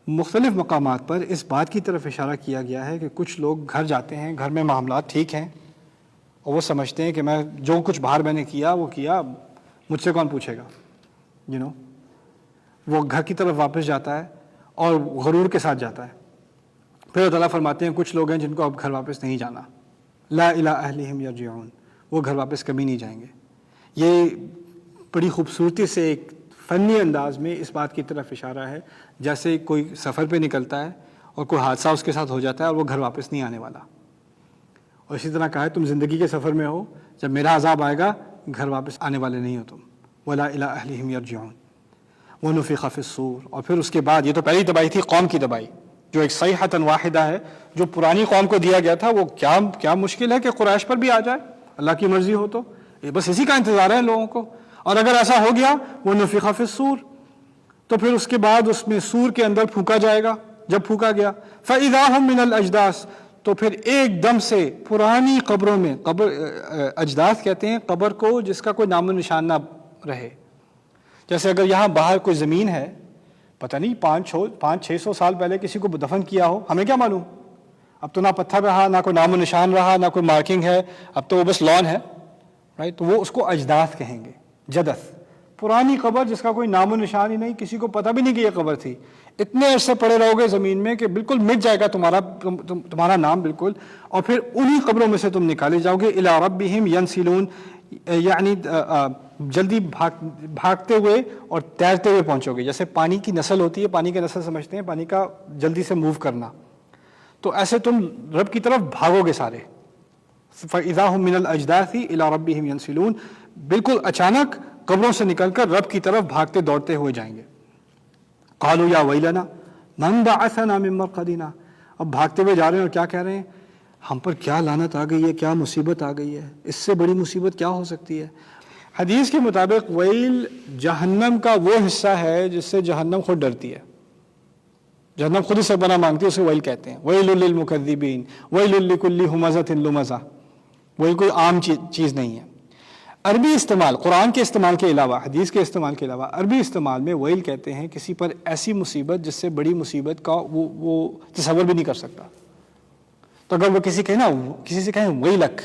مختلف مقامات پر اس بات کی طرف اشارہ کیا گیا ہے کہ کچھ لوگ گھر جاتے ہیں، گھر میں معاملات ٹھیک ہیں، اور وہ سمجھتے ہیں کہ میں جو کچھ باہر میں نے کیا وہ کیا، مجھ سے کون پوچھے گا. وہ گھر کی طرف واپس جاتا ہے اور غرور کے ساتھ جاتا ہے. پھر اللہ تعالیٰ فرماتے ہیں کچھ لوگ ہیں جن کو اب گھر واپس نہیں جانا. لا الی اہلہم یرجعون، وہ گھر واپس کبھی نہیں جائیں گے. یہ بڑی خوبصورتی سے ایک فنی انداز میں اس بات کی طرف اشارہ ہے جیسے کوئی سفر پہ نکلتا ہے اور کوئی حادثہ اس کے ساتھ ہو جاتا ہے اور وہ گھر واپس نہیں آنے والا. اور اسی طرح کہا ہے تم زندگی کے سفر میں ہو، جب میرا عذاب آئے گا گھر واپس آنے والے نہیں ہو تم. ولا الی اہلہم یرجعون ونفخ فی الصور، اور پھر اس کے بعد، یہ تو پہلی تباہی تھی قوم کی تباہی جو ایک صیحۃ واحدہ ہے، جو پرانی قوم کو دیا گیا تھا. وہ کیا مشکل ہے کہ قریش پر بھی آ جائے، اللہ کی مرضی ہو تو بس اسی کا انتظار ہے لوگوں کو. اور اگر ایسا ہو گیا ونفخ فی الصور، تو پھر اس کے بعد اس میں سور کے اندر پھونکا جائے گا. جب پھونکا گیا فاذا هم من الاجداث، تو پھر ایک دم سے پرانی قبروں میں، اجداث کہتے ہیں قبر کو جس کا کوئی نام و نشان نہ رہے. جیسے اگر یہاں باہر کوئی زمین ہے، پتہ نہیں 500-600 سال پہلے کسی کو دفن کیا ہو، ہمیں کیا معلوم. اب تو نہ پتھر رہا، نہ کوئی نام و نشان رہا، نہ کوئی مارکنگ ہے، اب تو وہ بس لان ہے، رائٹ. تو وہ اس کو اجداث کہیں گے. جدث، پرانی قبر جس کا کوئی نام و نشان ہی نہیں، کسی کو پتہ بھی نہیں کہ یہ قبر تھی. اتنے عرصے پڑے رہو گے زمین میں کہ بالکل مٹ جائے گا تمہارا نام بالکل. اور پھر انہی قبروں میں سے تم نکالے جاؤ گے. الی ربہم ینسلون، یعنی جلدی بھاگتے ہوئے اور تیرتے ہوئے پہنچو گے. جیسے پانی کی نسل ہوتی ہے، پانی کی نسل سمجھتے ہیں پانی کا جلدی سے موو کرنا، تو ایسے تم رب کی طرف بھاگو گے سارے. فَإِذَا هُم مِّنَ الْأَجْدَاثِ إِلَىٰ رَبِّهِمْ يَنْسِلُونَ، بالکل اچانک قبروں سے نکل کر رب کی طرف بھاگتے دوڑتے ہوئے جائیں گے. قَالُوا يَا وَيْلَنَا مَنْ بَعَثَنَا مِن مَّرْقَدِنَا، اب بھاگتے ہوئے جا رہے ہیں اور کیا کہہ رہے ہیں، ہم پر کیا لعنت آ گئی ہے، کیا مصیبت آ گئی ہے، اس سے بڑی مصیبت کیا ہو سکتی ہے. حدیث کے مطابق ویل جہنم کا وہ حصہ ہے جس سے جہنم خود ڈرتی ہے. جہنم خود ہی سے بنا مانگتی ہے، اسے ویل کہتے ہیں. ویل للمکذبین ویل لکل ہمزۃ لمزہ. ویل کوئی عام چیز نہیں ہے. عربی استعمال، قرآن کے استعمال کے علاوہ، حدیث کے استعمال کے علاوہ عربی استعمال میں ویل کہتے ہیں کسی پر ایسی مصیبت جس سے بڑی مصیبت کا وہ تصور بھی نہیں کر سکتا. تو اگر وہ کسی سے کہیں ویلک،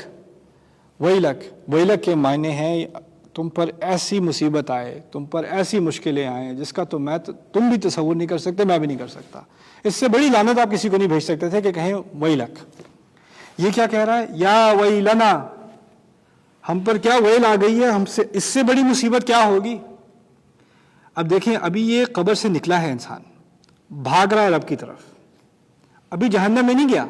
ویلک کے معنی ہیں تم پر ایسی مصیبت آئے، تم پر ایسی مشکلیں آئیں جس کا تم بھی تصور نہیں کر سکتے، میں بھی نہیں کر سکتا. اس سے بڑی لعنت آپ کسی کو نہیں بھیج سکتے تھے کہ کہیں ویلک. یہ کیا کہہ رہا ہے، یا ویلنا، ہم پر کیا ویل آ گئی ہے، ہم سے اس سے بڑی مصیبت کیا ہوگی. اب دیکھیں، ابھی یہ قبر سے نکلا ہے انسان، بھاگ رہا ہے رب کی طرف، ابھی جہنم میں نہیں گیا،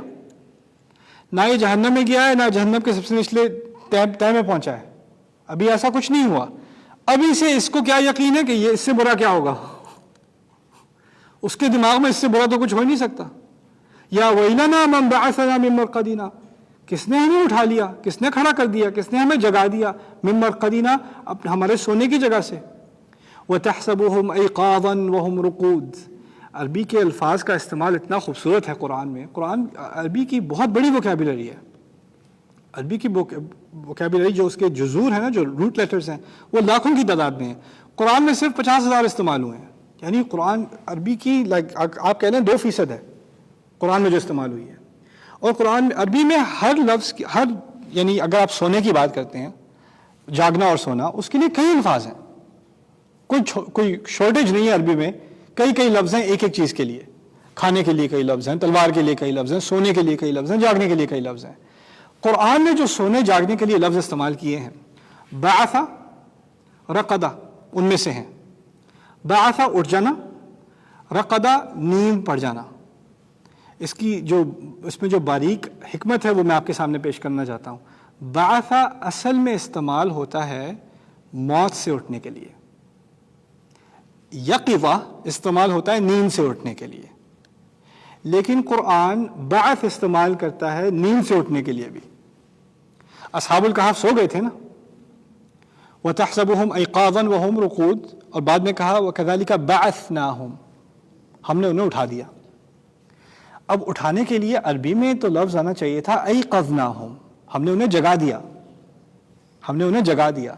نہ یہ جہنم میں گیا ہے، نہ جہنم کے سب سے نچلے تہ میں پہنچا ہے. ابھی ایسا کچھ نہیں ہوا. ابھی سے اس کو کیا یقین ہے کہ یہ اس سے برا کیا ہوگا. اس کے دماغ میں اس سے برا تو کچھ ہو ہی نہیں سکتا. یا ویلنا من بعثنا من مرقدنا، کس نے ہمیں اٹھا لیا، کس نے کھڑا کر دیا، کس نے ہمیں جگا دیا، من مرقدنا، ہمارے سونے کی جگہ سے. وتحسبهم ایقاظا وهم رقود. عربی کے الفاظ کا استعمال اتنا خوبصورت ہے قرآن میں. قرآن عربی کی بہت بڑی ووکیبلری ہے. عربی کی ووکیبلری جو اس کے جذور ہیں نا، جو روٹ لیٹرز ہیں، وہ لاکھوں کی تعداد میں ہیں. قرآن میں صرف 50,000 استعمال ہوئے ہیں. یعنی قرآن عربی کی آپ کہہ لیں 2% ہے قرآن میں جو استعمال ہوئی ہے. اور قرآن عربی میں ہر لفظ کی یعنی اگر آپ سونے کی بات کرتے ہیں، جاگنا اور سونا، اس کے لیے کئی الفاظ ہیں. کوئی شارٹیج نہیں ہے عربی میں. کئی لفظ ہیں ایک چیز کے لیے. کھانے کے لیے کئی لفظ ہیں، تلوار کے لیے کئی لفظ ہیں، سونے کے لیے کئی لفظ ہیں، جاگنے کے لیے کئی لفظ ہیں. قرآن نے جو سونے جاگنے کے لیے لفظ استعمال کیے ہیں، بعثا، رقدہ، ان میں سے ہیں. بعثا اٹھ جانا، رقدہ نیند پڑ جانا. اس میں جو باریک حکمت ہے وہ میں آپ کے سامنے پیش کرنا چاہتا ہوں. بعثا اصل میں استعمال ہوتا ہے موت سے اٹھنے کے لیے. یقظہ استعمال ہوتا ہے نیند سے اٹھنے کے لیے. لیکن قرآن بعث استعمال کرتا ہے نیند سے اٹھنے کے لیے بھی. اصحاب الکہف سو گئے تھے نا، وَتَحْسَبُهُمْ أَيْقَاظًا وَهُمْ رُقُودٌ، اور بعد میں کہا وَكَذَلِكَ بَعَثْنَاهُمْ، ہم نے انہیں اٹھا دیا۔ اب اٹھانے کے لیے عربی میں تو لفظ آنا چاہیے تھا أَيْقَظْنَاهُمْ، ہم نے انہیں جگا دیا، ہم نے انہیں جگا دیا۔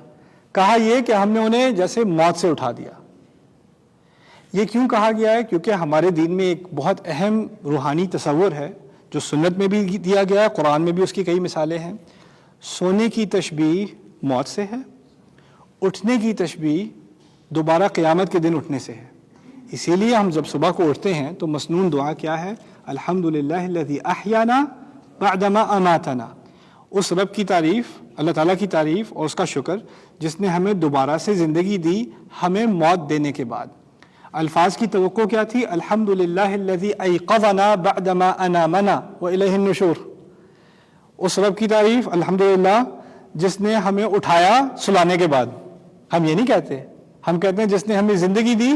کہا یہ کہ ہم نے انہیں جیسے موت سے اٹھا دیا۔ یہ کیوں کہا گیا ہے؟ کیونکہ ہمارے دین میں ایک بہت اہم روحانی تصور ہے جو سنت میں بھی دیا گیا ہے، قرآن میں بھی اس کی کئی مثالیں ہیں۔ سونے کی تشبیہ موت سے ہے، اٹھنے کی تشبیہ دوبارہ قیامت کے دن اٹھنے سے ہے۔ اسی لیے ہم جب صبح کو اٹھتے ہیں تو مسنون دعا کیا ہے؟ الحمدللہ الذی احیانا بعدما اماتنا، اس رب کی تعریف، اللہ تعالیٰ کی تعریف اور اس کا شکر جس نے ہمیں دوبارہ سے زندگی دی ہمیں موت دینے کے بعد۔ الفاظ کی توقع کیا تھی؟ الحمدللہ الذی ایقظنا بعدما انامنا والیہ النشور، اس رب کی تعریف الحمدللہ جس نے ہمیں اٹھایا سلانے کے بعد۔ ہم یہ نہیں کہتے، ہم کہتے ہیں جس نے ہمیں زندگی دی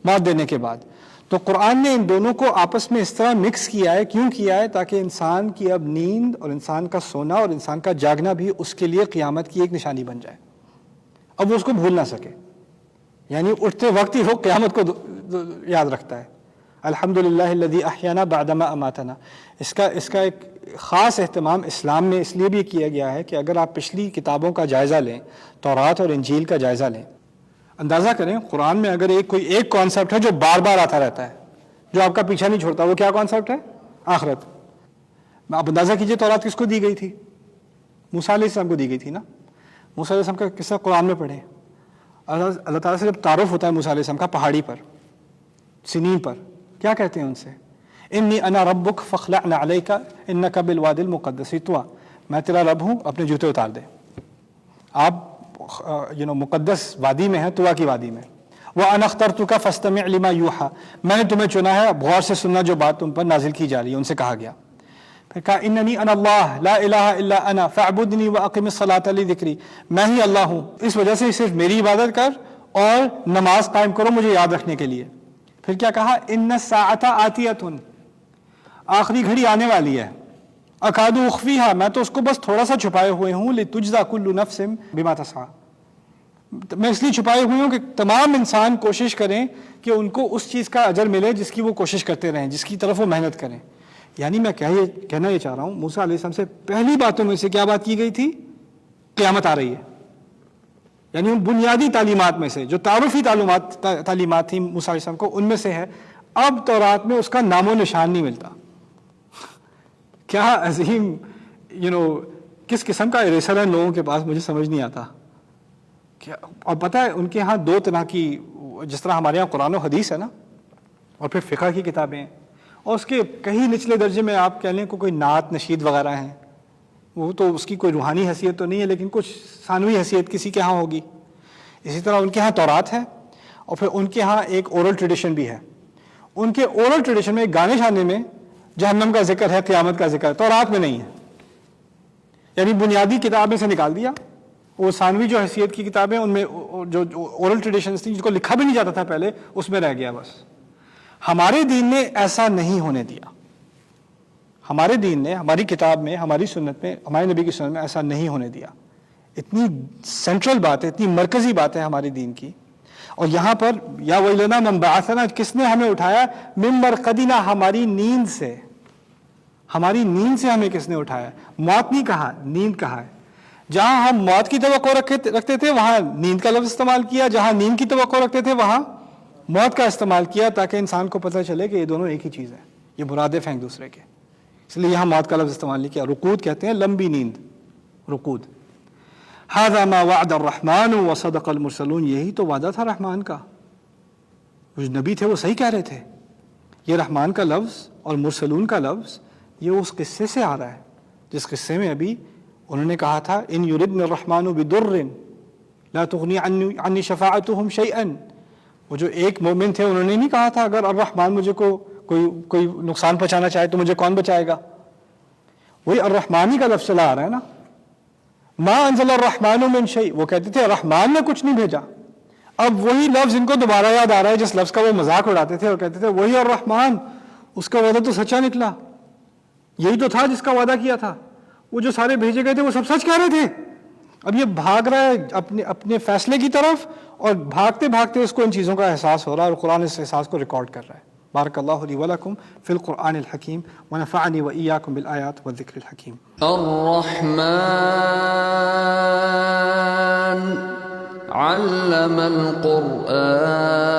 موت دینے کے بعد۔ تو قرآن نے ان دونوں کو آپس میں اس طرح مکس کیا ہے، کیوں کیا ہے؟ تاکہ انسان کی اب نیند اور انسان کا سونا اور انسان کا جاگنا بھی اس کے لیے قیامت کی ایک نشانی بن جائے، اب وہ اس کو بھول نہ سکے، یعنی اٹھتے وقت ہی وہ قیامت کو یاد رکھتا ہے۔ الحمدللہ الذی احیانا بعدما اماتنا، اس کا ایک خاص اہتمام اسلام میں اس لیے بھی کیا گیا ہے کہ اگر آپ پچھلی کتابوں کا جائزہ لیں، تورات اور انجیل کا جائزہ لیں، اندازہ کریں قرآن میں اگر کوئی ایک کانسیپٹ ہے جو بار بار آتا رہتا ہے، جو آپ کا پیچھا نہیں چھوڑتا، وہ کیا کانسیپٹ ہے؟ آخرت۔ آپ اندازہ کیجئے تورات کس کو دی گئی تھی؟ موسیٰ علیہ السلام کو دی گئی تھی نا۔ موسیٰ علیہ السلام کا قصہ قرآن میں پڑھیں۔ اللہ تعالیٰ سے جب تعارف ہوتا ہے موسیٰ علیہ السلام کا پہاڑی پر، سنین پر، کیا کہتے ہیں ان سے؟ انی انا ربک فاخلع علیک انک بالواد المقدس طویٰ، میں تیرا رب ہوں، اپنے جوتے اتار دے۔ آپ مقدس وادی میں ہیں، طویٰ کی وادی میں۔ وَأَنَا اخْتَرْتُكَ فَاسْتَمِعْ لِمَا يُوحَىٰ، میں نے تمہیں چنا ہے، اب غور سے سننا جو بات تم پر نازل کی جا رہی ہے۔ ان سے کہا گیا، پھر کہا اننی انا اللہ لا الہ الا انا فاعبدنی واقم الصلاۃ لذکری، میں ہی اللہ ہوں، اس وجہ سے صرف میری عبادت کر اور نماز قائم کرو مجھے یاد رکھنے کے لیے۔ پھر کیا کہا؟ ان الساعۃ آتیۃ، آخری گھڑی آنے والی ہے، اکاد اخفیہا، میں تو اس کو بس تھوڑا سا چھپائے ہوئے ہوں، لتجزا کل نفس بما تسعی، میں اس لیے چھپائے ہوئے ہوں کہ تمام انسان کوشش کریں کہ ان کو اس چیز کا اجر ملے جس کی وہ کوشش کرتے رہیں، جس کی طرف وہ محنت کریں۔ یعنی میں کہنا یہ چاہ رہا ہوں، موسیٰ علیہ السلام سے پہلی باتوں میں سے کیا بات کی گئی تھی؟ قیامت آ رہی ہے۔ یعنی ان بنیادی تعلیمات میں سے جو تعارفی تعلیمات تھیں موسیٰ علیہ السلام کو، ان میں سے ہے۔ اب تورات میں اس کا نام و نشان نہیں ملتا۔ کیا عظیم کس قسم کا اریسر ہے لوگوں کے پاس، مجھے سمجھ نہیں آتا۔ اور پتہ ہے ان کے ہاں دو طرح کی، جس طرح ہمارے ہاں قرآن و حدیث ہے نا، اور پھر فقہ کی کتابیں، اور اس کے کہیں نچلے درجے میں آپ کہہ لیں کوئی نعت نشید وغیرہ ہیں، وہ تو اس کی کوئی روحانی حیثیت تو نہیں ہے لیکن کچھ ثانوی حیثیت کسی کے ہاں ہوگی۔ اسی طرح ان کے ہاں تورات ہے، اور پھر ان کے ہاں ایک اورل ٹریڈیشن بھی ہے۔ ان کے اورل ٹریڈیشن میں گانے شانے میں جہنم کا ذکر ہے، قیامت کا ذکر ہے، تورات میں نہیں ہے۔ یعنی بنیادی کتابیں سے نکال دیا، وہ ثانوی جو حیثیت کی کتابیں ان میں جو اورل ٹریڈیشنز تھیں جس کو لکھا بھی نہیں جاتا تھا پہلے، اس میں رہ گیا بس۔ ہمارے دین نے ایسا نہیں ہونے دیا، ہمارے دین نے، ہماری کتاب میں، ہماری سنت میں، ہمارے نبی کی سنت میں ایسا نہیں ہونے دیا۔ اتنی سینٹرل بات ہے، اتنی مرکزی بات ہے ہمارے دین کی۔ اور یہاں پر یا ویلنا من بعثنا، کس نے ہمیں اٹھایا؟ من مرقدنا، ہماری نیند سے، ہماری نیند سے ہمیں کس نے اٹھایا؟ موت نہیں کہا، نیند کہا ہے۔ جہاں ہم موت کی توقع رکھتے تھے وہاں نیند کا لفظ استعمال کیا، جہاں نیند کی توقع رکھتے تھے وہاں موت کا استعمال کیا، تاکہ انسان کو پتہ چلے کہ یہ دونوں ایک ہی چیز ہے، یہ مرادف ہیں ایک دوسرے کے، اس لیے یہاں موت کا لفظ استعمال نہیں کیا۔ رقود کہتے ہیں لمبی نیند، رقود۔ ھذا ما وعد الرحمن وصدق المرسلون، یہی تو وعدہ تھا رحمان کا، وہ نبی تھے وہ صحیح کہہ رہے تھے۔ یہ رحمان کا لفظ اور مرسلون کا لفظ یہ اس قصے سے آ رہا ہے جس قصے میں ابھی انہوں نے کہا تھا ان یردن الرحمن بدر لا تغنی عنی شفاعتهم شیئا۔ وہ جو ایک مومن تھے انہوں نے نہیں کہا تھا اگر الرحمن مجھے کو کوئی نقصان پہنچانا چاہے تو مجھے کون بچائے گا؟ وہی الرحمانی کا لفظ چلا آ رہا ہے نا، ما انزل الرحمن من شیء، وہ کہتے تھے الرحمن نے کچھ نہیں بھیجا۔ اب وہی لفظ ان کو دوبارہ یاد آ رہا ہے جس لفظ کا وہ مذاق اڑاتے تھے اور کہتے تھے وہی الرحمن، اس کا وعدہ تو سچا نکلا، یہی تو تھا جس کا وعدہ کیا تھا۔ وہ جو سارے بھیجے گئے تھے وہ سب سچ کہہ رہے تھے. اب یہ بھاگ رہا ہے اپنے فیصلے کی طرف، اور بھاگتے بھاگتے اس کو ان چیزوں کا احساس ہو رہا ہے، اور قرآن اس احساس کو ریکارڈ کر رہا ہے. بارک اللہ لی ولکم فی القرآن الحکیم ونفعنی وإیاکم بالآیات والذکر الحکیم. الرحمن علم القرآن